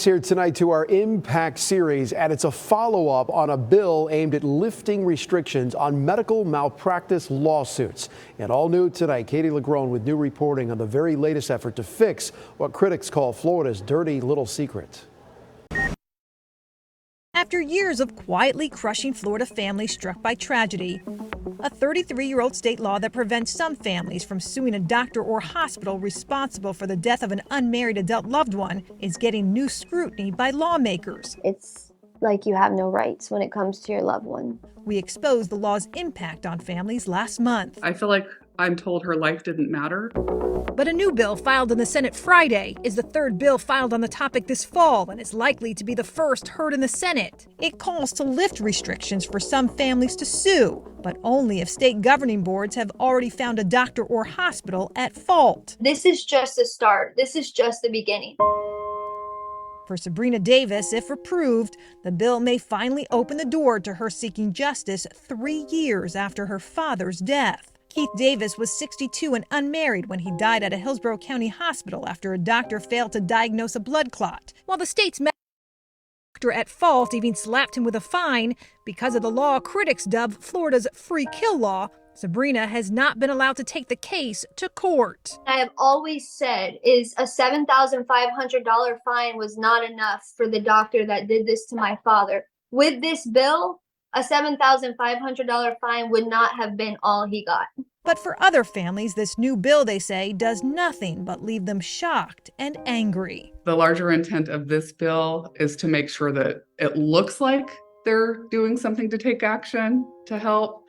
Next here tonight to our Impact series, and it's a follow-up on a bill aimed at lifting restrictions on medical malpractice lawsuits. And all new tonight, Katie LaGrone with new reporting on the very latest effort to fix what critics call Florida's dirty little secret. After years of quietly crushing Florida families struck by tragedy, a 33-year-old state law that prevents some families from suing a doctor or hospital responsible for the death of an unmarried adult loved one is getting new scrutiny by lawmakers. It's like you have no rights when it comes to your loved one. We exposed the law's impact on families last month. I feel like I'm told her life didn't matter. But a new bill filed in the Senate Friday is the third bill filed on the topic this fall and is likely to be the first heard in the Senate. It calls to lift restrictions for some families to sue, but only if state governing boards have already found a doctor or hospital at fault. This is just a start. This is just the beginning. For Sabrina Davis, if approved, the bill may finally open the door to her seeking justice 3 years after her father's death. Keith Davis was 62 and unmarried when he died at a Hillsborough County hospital after a doctor failed to diagnose a blood clot. While the state's doctor at fault even slapped him with a fine because of the law critics dub Florida's free kill law, Sabrina has not been allowed to take the case to court. I have always said is a $7,500 fine was not enough for the doctor that did this to my father. With this bill, a $7,500 fine would not have been all he got. But for other families, this new bill, they say, does nothing but leave them shocked and angry. The larger intent of this bill is to make sure that it looks like they're doing something to take action to help.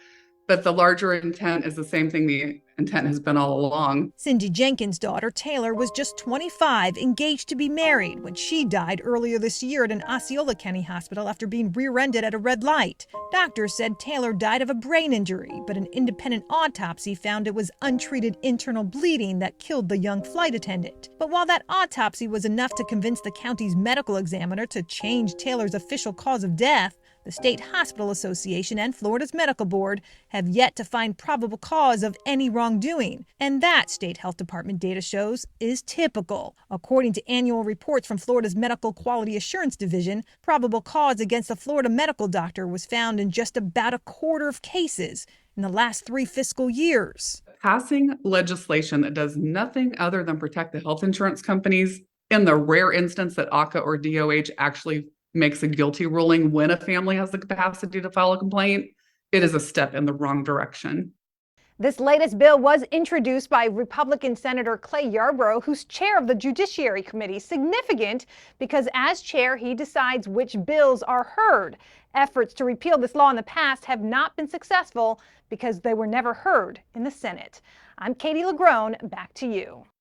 But the larger intent is the same thing the intent has been all along. Cindy Jenkins' daughter, Taylor, was just 25, engaged to be married, when she died earlier this year at an Osceola County hospital after being rear-ended at a red light. Doctors said Taylor died of a brain injury, but an independent autopsy found it was untreated internal bleeding that killed the young flight attendant. But while that autopsy was enough to convince the county's medical examiner to change Taylor's official cause of death, the State Hospital Association and Florida's Medical Board have yet to find probable cause of any wrongdoing. And that, State Health Department data shows, is typical. According to annual reports from Florida's Medical Quality Assurance Division, probable cause against a Florida medical doctor was found in just about a quarter of cases in the last 3 fiscal years. Passing legislation that does nothing other than protect the health insurance companies, in the rare instance that ACA or DOH actually makes a guilty ruling when a family has the capacity to file a complaint, it is a step in the wrong direction. This latest bill was introduced by Republican Senator Clay Yarborough, who's chair of the Judiciary Committee. Significant because as chair, he decides which bills are heard. Efforts to repeal this law in the past have not been successful because they were never heard in the Senate. I'm Katie LaGrone, back to you.